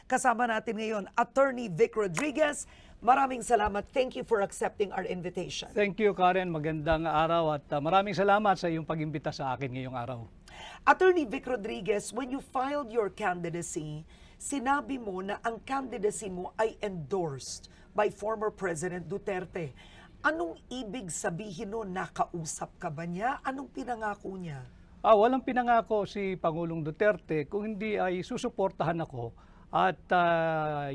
Kasama natin ngayon, Attorney Vic Rodriguez. Maraming salamat. Thank you for accepting our invitation. Thank you, Karen. Magandang araw at maraming salamat sa iyong pag-imbita sa akin ngayong araw. Attorney Vic Rodriguez, when you filed your candidacy, sinabi mo na ang candidacy mo ay endorsed by former President Duterte. Anong ibig sabihin nun? Nakausap ka ba niya? Anong pinangako niya? Walang pinangako si Pangulong Duterte kung hindi ay susuportahan ako at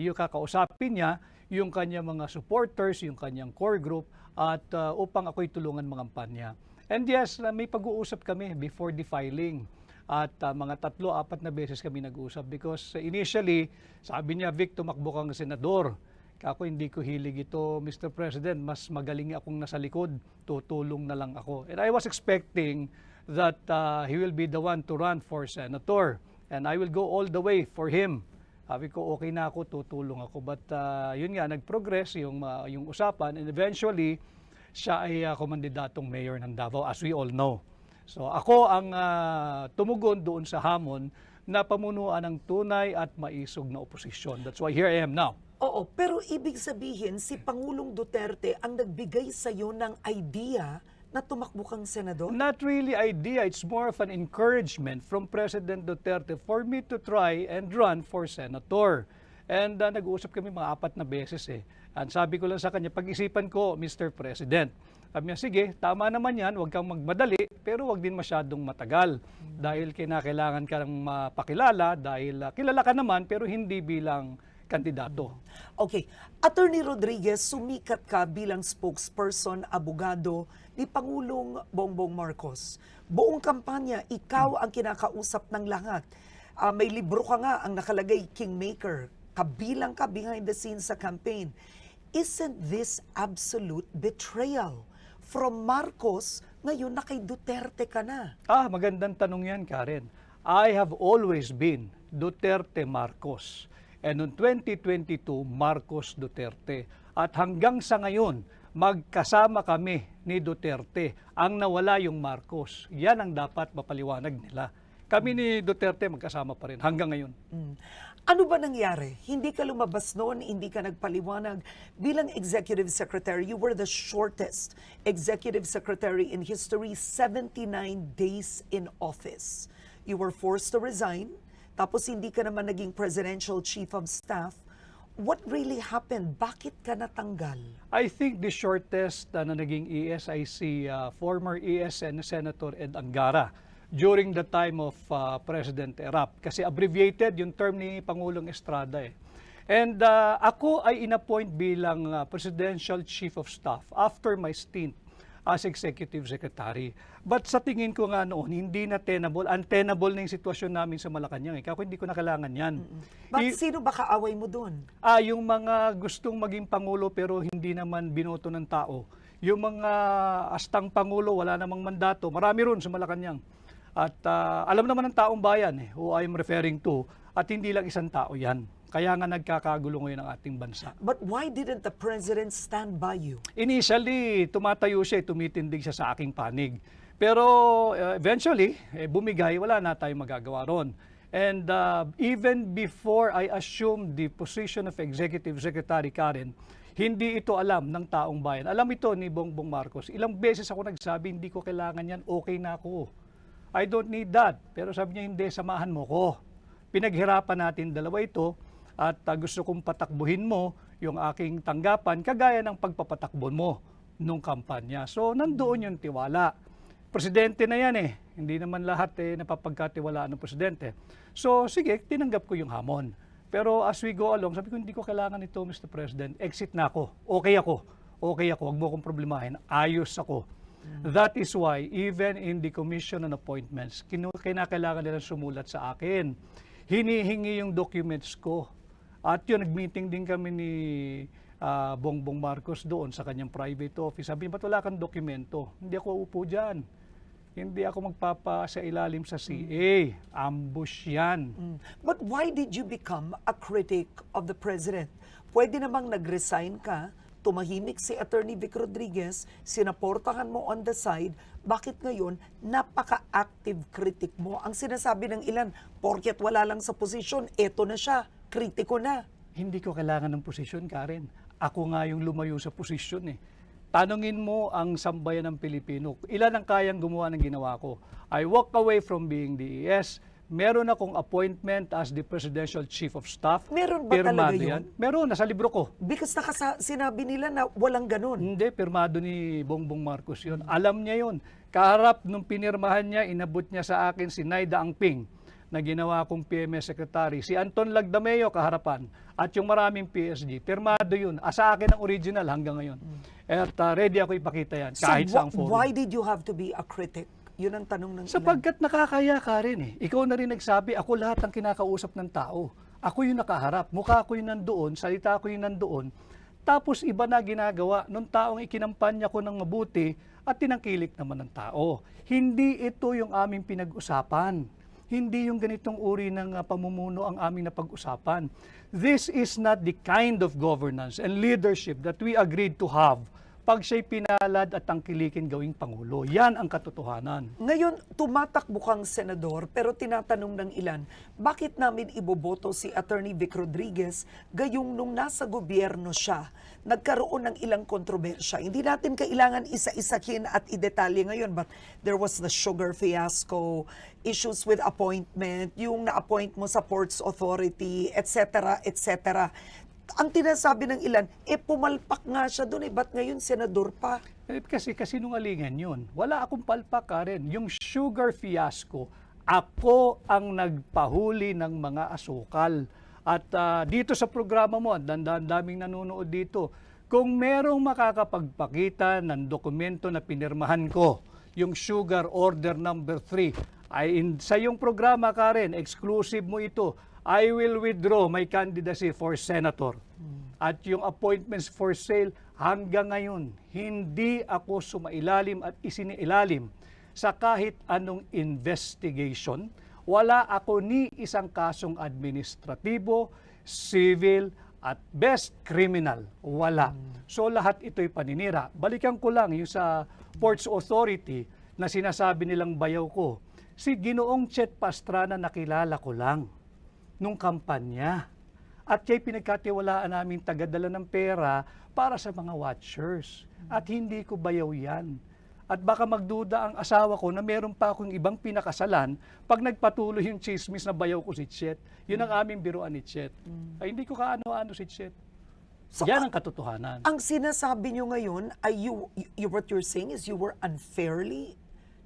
yung kakausapin niya yung kanyang mga supporters, yung kanyang core group at upang ako'y tulungan mangampanya. And yes, may pag-uusap kami before the filing at mga 3-4 na beses kami nag-uusap because initially sabi niya, Vic, tumakbo kang senador. Ako hindi ko hilig ito, Mr. President, mas magaling akong nasa likod, tutulong na lang ako. And I was expecting that he will be the one to run for senator and I will go all the way for him. Sabi ko, okay na ako, tutulong ako. But yun nga, nag-progress yung usapan and eventually, siya ay kumandidatong mayor ng Davao, as we all know. So ako ang tumugon doon sa hamon na pamunuan ng tunay at maisog na oposisyon. That's why here I am now. Oo, pero ibig sabihin, si Pangulong Duterte ang nagbigay sa iyo ng idea na tumakbo kang senador? Not really idea. It's more of an encouragement from President Duterte for me to try and run for senator. And nag-uusap kami mga 4 na beses eh. And sabi ko lang sa kanya, pag-isipan ko, Mr. President. Sabi niya, sige, tama naman yan, huwag kang magmadali, pero huwag din masyadong matagal. Dahil kinakailangan ka ng mapakilala, dahil kilala ka naman, pero hindi bilang kandidato. Okay. Attorney Rodriguez, sumikat ka bilang spokesperson, abogado ni Pangulong Bongbong Marcos. Buong kampanya, ikaw ang kinakausap ng lahat. May libro ka nga ang nakalagay, Kingmaker. Kabilang ka behind the scenes sa campaign. Isn't this absolute betrayal from Marcos ngayon na kay Duterte ka na? Magandang tanong yan, Karen. I have always been Duterte Marcos. And noong 2022, Marcos Duterte. At hanggang sa ngayon, magkasama kami ni Duterte. Ang nawala yung Marcos. Yan ang dapat mapaliwanag nila. Kami ni Duterte magkasama pa rin hanggang ngayon. Ano ba nangyari? Hindi ka lumabas noon, hindi ka nagpaliwanag. Bilang Executive Secretary, you were the shortest Executive Secretary in history, 79 days in office. You were forced to resign, tapos hindi ka naman naging Presidential Chief of Staff. What really happened? Bakit ka natanggal? I think the shortest na naging ESIC, former ESN Senator Ed Angara, during the time of President Erap. Kasi abbreviated yung term ni Pangulong Estrada eh. And ako ay inappoint bilang Presidential Chief of Staff after my stint as Executive Secretary. But sa tingin ko nga noon, hindi na untenable na yung sitwasyon namin sa Malacanang. Ako hindi ko na kailangan yan. Bakit sino ba kaaway mo doon? Yung mga gustong maging Pangulo pero hindi naman binoto ng tao. Yung mga astang Pangulo, wala namang mandato. Marami ron sa Malacanang. At alam naman ng taong bayan who I'm referring to, at hindi lang isang tao yan. Kaya nga nagkakagulo ngayon ang ating bansa. But why didn't the President stand by you? Initially, tumatayo siya, tumitindig siya sa aking panig. Pero eventually, bumigay, wala na tayong magagawa ron. And even before I assumed the position of Executive Secretary, Karen, hindi ito alam ng taong bayan. Alam ito ni Bongbong Marcos. Ilang beses ako nagsabi, hindi ko kailangan yan, okay na ako. I don't need that. Pero sabi niya, hindi, samahan mo ko. Pinaghirapan natin dalawa ito at gusto kong patakbuhin mo yung aking tanggapan kagaya ng pagpapatakbo mo nung kampanya. So, nandoon yung tiwala. Presidente na yan Hindi naman lahat napapagkatiwalaan ng presidente. So, sige, tinanggap ko yung hamon. Pero as we go along, sabi ko, hindi ko kailangan ito, Mr. President. Exit na ako. Okay ako. Okay ako. Huwag mo akong problemahin. Ayos ako. That is why, even in the commission on appointments, kinakailangan nila sumulat sa akin. Hinihingi yung documents ko. At yun, nag-meeting din kami ni Bongbong Marcos doon sa kanyang private office. Sabi niya, ba't wala kang dokumento? Hindi ako upo dyan. Hindi ako magpapa sa ilalim sa CA. Ambush yan. But why did you become a critic of the President? Pwede namang nag-resign ka, tumahimik si Attorney Vic Rodriguez, sinaportahan mo on the side, bakit ngayon napaka-active critic mo? Ang sinasabi ng ilan, porket wala lang sa posisyon, eto na siya, kritiko na. Hindi ko kailangan ng posisyon, Karen. Ako nga yung lumayo sa posisyon eh. Tanungin mo ang sambayan ng Pilipino. Ilan ang kayang gumawa ng ginawa ko? I walk away from being DES. Meron akong appointment as the Presidential Chief of Staff. Meron ba Pirmado talaga yun? yan. Meron, nasa libro ko. Because sinabi nila na walang ganun. Hindi, pirmado ni Bongbong Marcos yun. Alam niya yun. Kaharap nung pinirmahan niya, inabot niya sa akin si Naida Angping na ginawa kong PMS Secretary. Si Anton Lagdameo kaharapan. At yung maraming PSG. Pirmado yun. Sa akin ang original hanggang ngayon. At ready ako ipakita yan kahit saang forum. Why did you have to be a critic? Yun ang tanong ng ilan. Sapagkat nakakaya ka rin eh. Ikaw na rin nagsabi, ako lahat ang kinakausap ng tao. Ako yung nakaharap, mukha ko yung nandoon, salita ko yung nandoon. Tapos iba na ginagawa nung taong ikinampanya ko ng mabuti at tinangkilik naman ng tao. Hindi ito yung aming pinag-usapan. Hindi yung ganitong uri ng pamumuno ang aming napag-usapan. This is not the kind of governance and leadership that we agreed to have pag siya'y pinalad at tangkilikin gawing Pangulo. Yan ang katotohanan. Ngayon, tumatakbo kang senador pero tinatanong ng ilan, bakit namin iboboto si Attorney Vic Rodriguez gayong nung nasa gobyerno siya, nagkaroon ng ilang kontrobersya. Hindi natin kailangan isa-isahin at idetalye ngayon, but there was the sugar fiasco, issues with appointment, yung na-appoint mo sa Ports Authority, etc., etc. Ang tinasabi ng ilan, pumalpak nga siya doon, ba't ngayon senador pa? Kasi sinungalingan yun. Wala akong palpak, Karen. Yung sugar fiasco, ako ang nagpahuli ng mga asukal. At dito sa programa mo, daming nanonood dito, kung merong makakapagpakita ng dokumento na pinirmahan ko, yung sugar order number 3, sa iyong programa, Karen, exclusive mo ito, I will withdraw my candidacy for senator. At yung appointments for sale, hanggang ngayon, hindi ako sumailalim at isiniilalim sa kahit anong investigation. Wala ako ni isang kasong administratibo, civil, at best criminal. Wala. So lahat ito'y paninira. Balikan ko lang yung sa Ports Authority na sinasabi nilang bayaw ko. Si Ginoong Chet Pastrana nakilala ko lang nung kampanya. At siya'y pinagkatiwalaan namin tagadala ng pera para sa mga watchers. At hindi ko bayaw yan. At baka magduda ang asawa ko na meron pa akong ibang pinakasalan pag nagpatuloy yung chismis na bayaw ko si Chet. Yun ang aming biruan ni Chet. Ay hindi ko kaano-ano si Chet. So, yan ang katotohanan. Ang sinasabi nyo ngayon, ay what you're saying is you were unfairly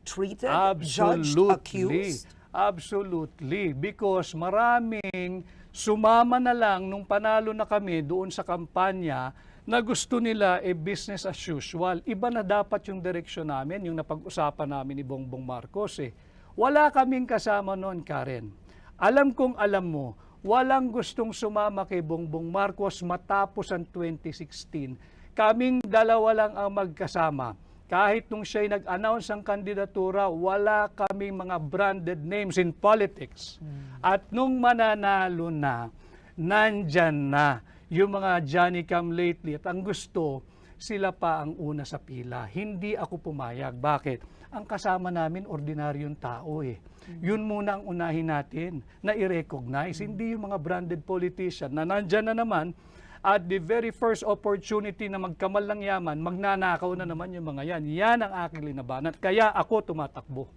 treated, judged, accused? Absolutely. Because maraming sumama na lang nung panalo na kami doon sa kampanya na gusto nila business as usual. Iba na dapat yung direksyon namin, yung napag-usapan namin ni Bongbong Marcos eh. Wala kaming kasama noon, Karen. Alam kong alam mo, walang gustong sumama kay Bongbong Marcos matapos ang 2016. Kaming dalawa lang ang magkasama. Kahit nung siya'y nag-announce ang kandidatura, wala kaming mga branded names in politics. At nung mananalo na, nandyan na yung mga Johnny come lately. At ang gusto, sila pa ang una sa pila. Hindi ako pumayag. Bakit? Ang kasama namin, ordinaryong tao eh. Yun muna ang unahin natin na i-recognize. Hindi yung mga branded politician na nandyan na naman at the very first opportunity na magkamal ng yaman, magnanakaw na naman yung mga yan. Yan ang aking linabanan. Kaya ako tumatakbo.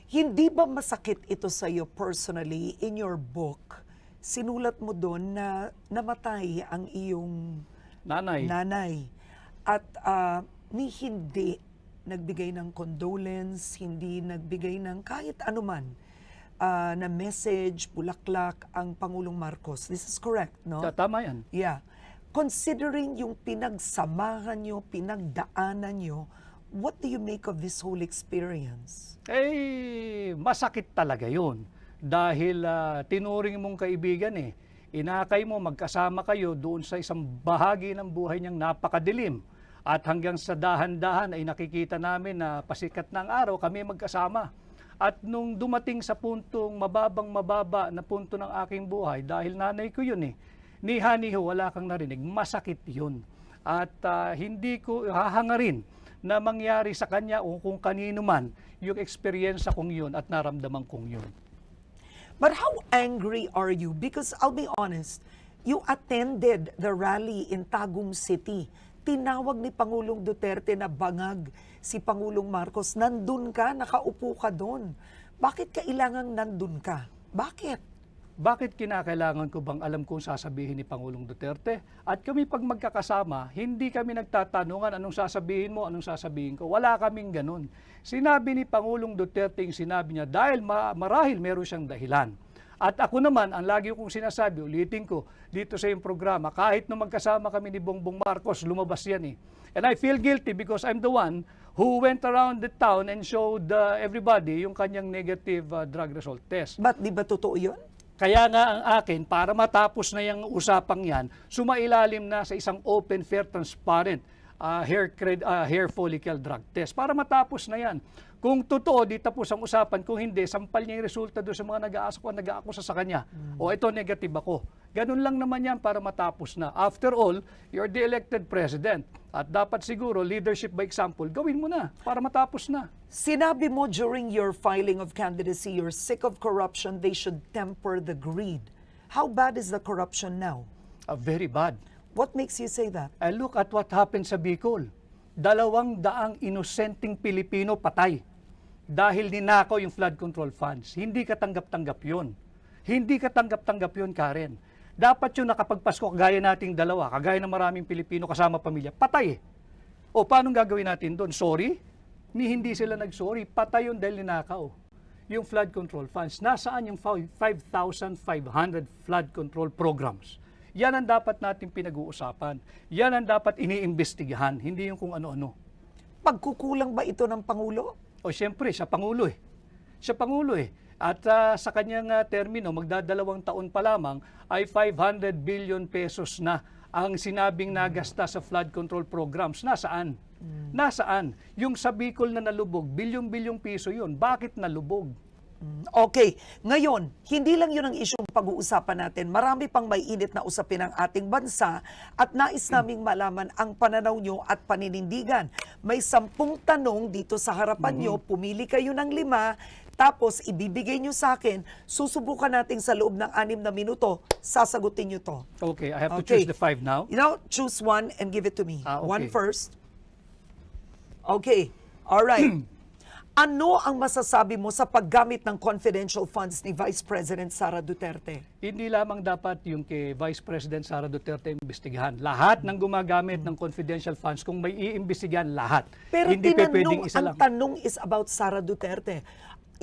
Hindi ba masakit ito sa iyo personally in your book? Sinulat mo doon na namatay ang iyong nanay. At ni hindi nagbigay ng condolence, hindi nagbigay ng kahit anuman na message, bulaklak ang Pangulong Marcos. This is correct, no? Tama yan. Yeah. Considering yung pinagsamahan nyo, pinagdaanan nyo, what do you make of this whole experience? Masakit talaga yun. Dahil tinuring mong kaibigan eh. Inakay mo, magkasama kayo doon sa isang bahagi ng buhay niyang napakadilim. At hanggang sa dahan-dahan ay nakikita namin na pasikat ng araw kami magkasama. At nung dumating sa puntong mababa na punto ng aking buhay, dahil nanay ko yun eh, niha-niho, wala kang narinig, masakit yun. At hindi ko hahangarin na mangyari sa kanya o kung kanino man yung eksperyensya kong yun at naramdaman kong yun. But how angry are you? Because I'll be honest, you attended the rally in Tagum City. Tinawag ni Pangulong Duterte na bangag si Pangulong Marcos. Nandun ka, nakaupo ka doon. Bakit kailangang nandun ka? Bakit? Bakit kinakailangan ko bang alam kung sasabihin ni Pangulong Duterte? At kami pag magkakasama, hindi kami nagtatanungan anong sasabihin mo, anong sasabihin ko. Wala kaming ganun. Sinabi ni Pangulong Duterte yung sinabi niya dahil marahil meron siyang dahilan. At ako naman, ang lagi kong sinasabi, ulitin ko, dito sa iyong programa, kahit nung magkasama kami ni Bongbong Marcos, lumabas yan eh. And I feel guilty because I'm the one who went around the town and showed everybody yung kanyang negative drug result test. Ba't di ba totoo yun? Kaya nga ang akin, para matapos na yung usapang yan, sumailalim na sa isang open, fair, transparent hair follicle drug test. Para matapos na yan. Kung totoo, di tapos ang usapan. Kung hindi, sampal niya yung resulta doon sa mga nag-aakusa sa kanya. O ito, negative ako. Ganun lang naman yan para matapos na. After all, you're the elected president. At dapat siguro, leadership by example, gawin mo na para matapos na. Sinabi mo during your filing of candidacy, you're sick of corruption, they should temper the greed. How bad is the corruption now? Very bad. What makes you say that? And look at what happened sa Bicol. 200 inosenteng Pilipino patay dahil ninakaw yung flood control funds. Hindi katanggap-tanggap yun. Hindi katanggap-tanggap yun, Karen. Dapat yung nakapagpasko, kagaya nating dalawa, kagaya ng maraming Pilipino kasama pamilya, patay eh. O paano gagawin natin doon? Sorry? Hindi sila nag-sorry. Patay yun dahil ninakaw. Yung flood control funds. Nasaan yung 5,500 flood control programs? Yan ang dapat natin pinag-uusapan. Yan ang dapat iniimbestigahan, hindi yung kung ano-ano. Pagkukulang ba ito ng Pangulo? O siyempre, siya Pangulo eh. Siya Pangulo eh. At sa kanyang termino, magdadalawang taon pa lamang, ay 500 billion pesos na ang sinabing nagasta sa flood control programs. Nasaan? Nasaan? Yung sa Bicol na nalubog, bilyong-bilyong piso yun. Bakit nalubog? Okay, ngayon, hindi lang yun ang isyong pag-uusapan natin. Marami pang may init na usapin ng ating bansa at nais naming malaman ang pananaw nyo at paninindigan. May 10 tanong dito sa harapan nyo, pumili kayo ng 5, tapos ibibigay nyo sa akin, susubukan natin sa loob ng 6 na minuto, sasagutin nyo to. Okay, I have to choose the 5 now. You know, choose one and give it to me. Okay. One first. Okay, alright. Ano ang masasabi mo sa paggamit ng confidential funds ni Vice President Sara Duterte? Hindi lamang dapat yung kay Vice President Sara Duterte imbestigahan. Lahat ng gumagamit ng confidential funds, kung may iimbestigahan, lahat. Pero hindi pwedeng isa ang lang. tanong is about Sara Duterte.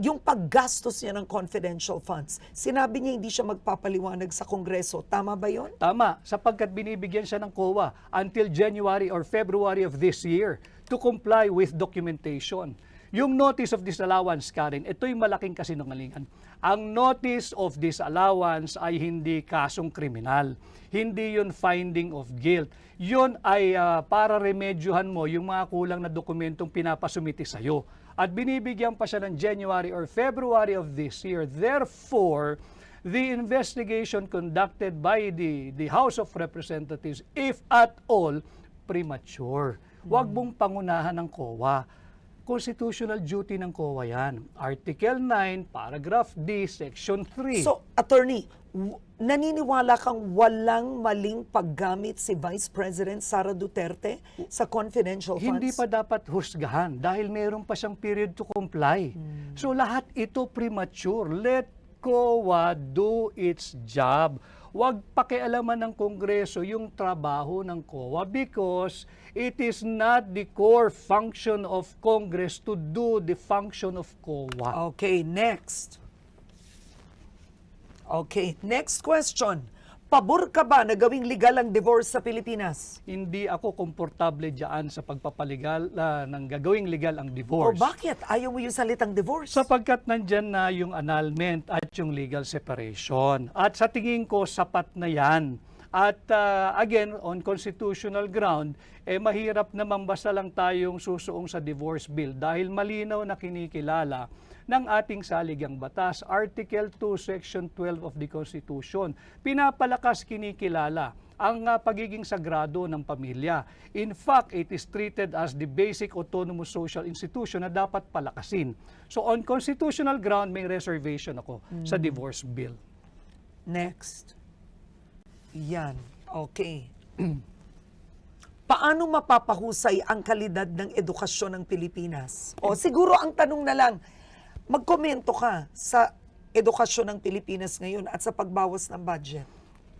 Yung paggastos niya ng confidential funds, sinabi niya hindi siya magpapaliwanag sa Kongreso. Tama ba yon? Tama, sapagkat binibigyan siya ng COA until January or February of this year to comply with documentation. Yung notice of disallowance, Karen, ito'y malaking kasinungalingan. Ang notice of disallowance ay hindi kasong kriminal. Hindi yun finding of guilt. Yun ay para remedyohan mo yung mga kulang na dokumentong pinapasumiti sa'yo. At binibigyan pa siya ng January or February of this year. Therefore, the investigation conducted by the House of Representatives, if at all, premature. Huwag mong pangunahan ng COA. Constitutional duty ng COA yan. Article 9, Paragraph D, Section 3. So, Attorney, naniniwala kang walang maling paggamit si Vice President Sara Duterte sa confidential funds? Hindi pa dapat husgahan dahil meron pa siyang period to comply. So lahat ito premature. Let COA do its job. Huwag pakialaman ng Kongreso yung trabaho ng COA because it is not the core function of Congress to do the function of COA. Okay, next. Okay, next question. Pabor ka ba na gawing legal ang divorce sa Pilipinas? Hindi ako komportable diyan sa pagpapalegal ng gagawing legal ang O divorce. bakit? Ayaw mo yung salitang divorce? Sapagkat nandyan na yung annulment at yung legal separation. At sa tingin ko, sapat na yan. At again, on constitutional ground, mahirap naman basta lang tayong susuong sa divorce bill dahil malinaw na kinikilala ng ating saligang batas, Article 2, Section 12 of the Constitution. Pinapalakas, kinikilala ang pagiging sagrado ng pamilya. In fact, it is treated as the basic autonomous social institution na dapat palakasin. So on constitutional ground, may reservation ako sa divorce bill. Next. Yan. Okay. Paano mapapahusay ang kalidad ng edukasyon ng Pilipinas? O siguro ang tanong na lang, magkomento ka sa edukasyon ng Pilipinas ngayon at sa pagbawas ng budget.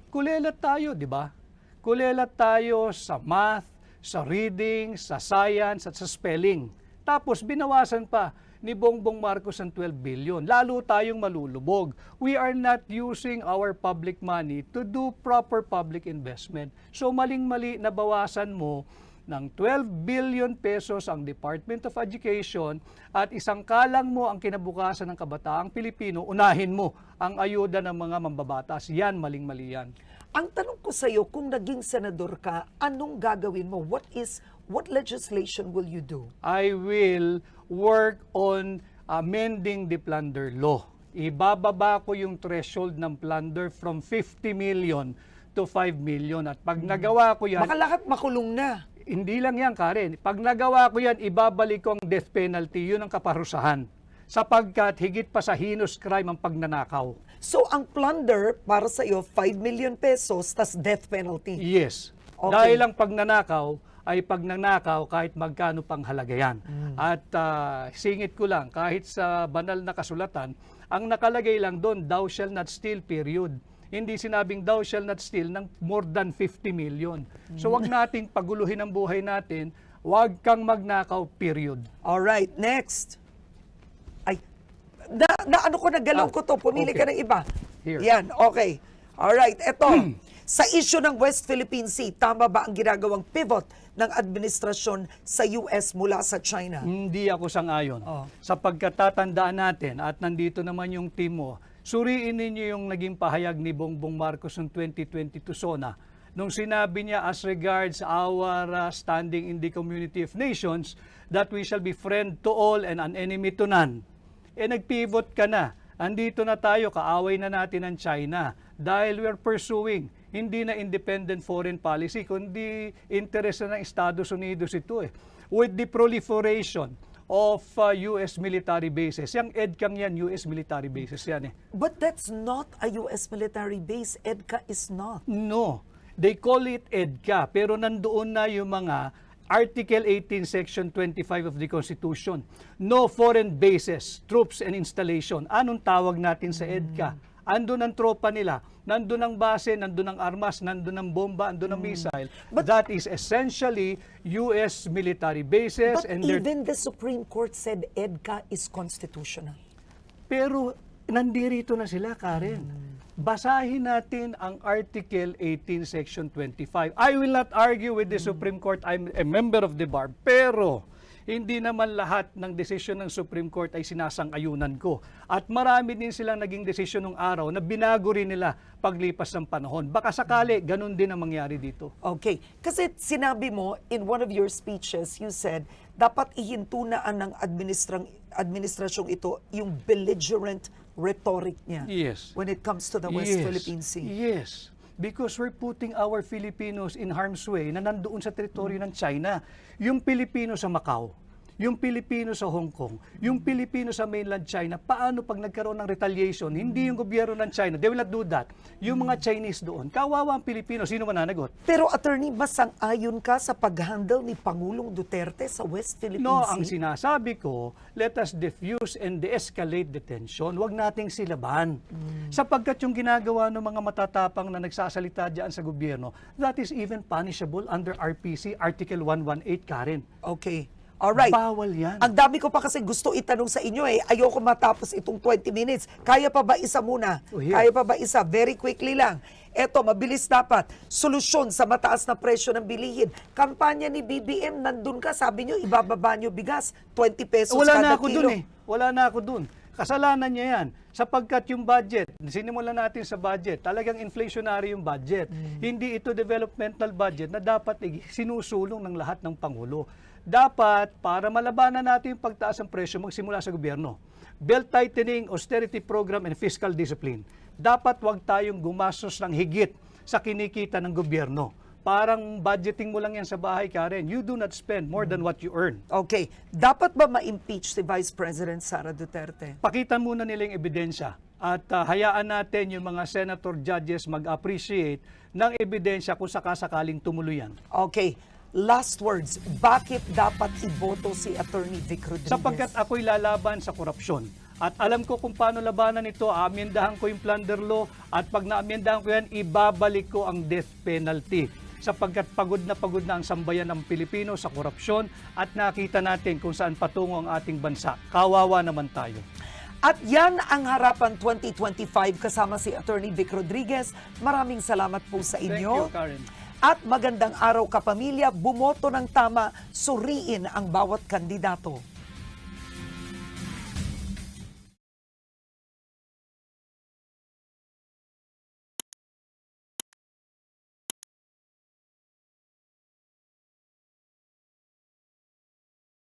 Kulelat tayo, di ba? Kulelat tayo sa math, sa reading, sa science, at sa spelling. Tapos binawasan pa ni Bongbong Marcos ang 12 billion. Lalo tayong malulubog. We are not using our public money to do proper public investment. So maling-mali na bawasan mo ng 12 billion pesos ang Department of Education at isang kalang mo ang kinabukasan ng kabataang Pilipino, unahin mo ang ayuda ng mga mambabatas. Yan, maling-mali yan. Ang tanong ko sa iyo, kung naging senador ka, anong gagawin mo? What legislation will you do? I will work on amending the plunder law. Ibababa ko yung threshold ng plunder from 50 million to 5 million. At pag nagawa ko yan, Baka lahat makulong na. hindi lang yan, Karen. Pag nagawa ko yan, ibabalik ko ang death penalty. Yun ang kaparusahan. Sapagkat higit pa sa heinous crime ang pagnanakaw. So ang plunder para sa iyo 5 million pesos tas death penalty. Yes. Okay. Dahil ang pagnanakaw ay pagnanakaw kahit magkano pang halaga yan. At singit ko lang, kahit sa banal na kasulatan, ang nakalagay lang doon, thou shall not steal, period. Hindi sinabing thou shall not steal ng more than 50 million. So wag nating paguluhin ang buhay natin, wag kang magnakaw, period. All right, next. Ay, ano ko, nagalaw ko to. Pumili okay. ka ng iba. Here. Yan, okay. All right, eto. Sa issue ng West Philippine Sea, tama ba ang ginagawang pivot ng administrasyon sa US mula sa China? Hindi ako sang-ayon. Oh. Sapagkat tatandaan natin, at nandito naman yung team mo, suriin ninyo yung naging pahayag ni Bongbong Marcos noong 2022 SONA. Nung sinabi niya as regards our standing in the community of nations, that we shall be friend to all and an enemy to none. Nagpivot ka na. Andito na tayo, kaaway na natin ang China dahil we're pursuing hindi na independent foreign policy, kundi interest na ng Estados Unidos ito eh. With the proliferation of US military bases. Yung EDCAng yan, US military bases yan eh. But that's not a US military base. EDCA is not. No, they call it EDCA, pero nandoon na yung mga Article 18, Section 25 of the Constitution. No foreign bases, troops and installation. Anong tawag natin sa EDCA? Andun ang tropa nila, nandun ang base, nandun ang armas, nandun ang bomba, nandun ang missile. But that is essentially US military bases. But And even the Supreme Court said EDCA is constitutional. pero nandirito na sila, Karen. Basahin natin ang Article 18, Section 25. I will not argue with the Supreme Court. I'm a member of the bar. Pero hindi naman lahat ng desisyon ng Supreme Court ay sinasang-ayunan ko. At marami din silang naging desisyon nung araw na binago rin nila paglipas ng panahon. Baka sakali, ganun din ang mangyari dito. Okay. Kasi sinabi mo, in one of your speeches, you said, dapat ihintunaan ng administrasyong ito yung belligerent rhetoric niya Yes. when it comes to the West Philippine Sea. Yes. Because we're putting our Filipinos in harm's way na nandoon sa teritoryo ng China. Yung Pilipino sa Macau, yung Pilipino sa Hong Kong, yung Pilipino sa mainland China, paano pag nagkaroon ng retaliation? Hindi yung gobyerno ng China, they will not do that. Yung mga Chinese doon, kawawa ang Pilipino, sino mananagot? Pero attorney, mas sang-ayon ka sa pag-handle ni Pangulong Duterte sa West Philippine No, Sea? ang sinasabi ko, let us diffuse and de-escalate the tension. Huwag nating silaban. Sapagkat yung ginagawa ng mga matatapang na nagsasalita dyan sa gobyerno, that is even punishable under RPC Article 118, Karen. Okay. Alright. Bawal yan. Ang dami ko pa kasi gusto itanong sa inyo eh. Ayoko matapos itong 20 minutes. Kaya pa ba isa muna? Oh, here. Kaya pa ba isa? Very quickly lang. Eto, mabilis dapat. Solusyon sa mataas na presyo ng bilihin. Kampanya ni BBM, nandun ka. Sabi nyo, ibababa nyo bigas. 20 pesos Wala kada na ako kilo. dun eh. Wala na ako dun. Kasalanan niya yan. Sapagkat yung budget, sinimulan natin sa budget, talagang inflationary yung budget. Hindi ito developmental budget na dapat sinusulong ng lahat ng Pangulo. Dapat, para malabanan natin yung pagtaas ng presyo, magsimula sa gobyerno. Belt tightening, austerity program, and fiscal discipline. Dapat wag tayong gumastos ng higit sa kinikita ng gobyerno. Parang budgeting mo lang yan sa bahay, Karen. You do not spend more than what you earn. Okay, dapat ba ma-impeach si Vice President Sara Duterte? Pakita muna nila yung ebidensya at hayaan natin yung mga senator judges mag-appreciate ng ebidensya kung sakasakaling tumuloy yan. Okay, last words, bakit dapat iboto si Attorney Vic Rodriguez? Sapagkat ako'y lalaban sa korupsyon. At alam ko kung paano labanan ito, aamyendahan ko yung plunder law at pag naamyendahan ko yan, ibabalik ko ang death penalty. Sapagkat pagod na ang sambayan ng Pilipino sa korupsyon at nakita natin kung saan patungo ang ating bansa. Kawawa naman tayo. At yan ang Harapan 2025 kasama si Attorney Vic Rodriguez. Maraming salamat po sa Thank inyo. you, Karen. At magandang araw kapamilya, bumoto ng tama, suriin ang bawat kandidato.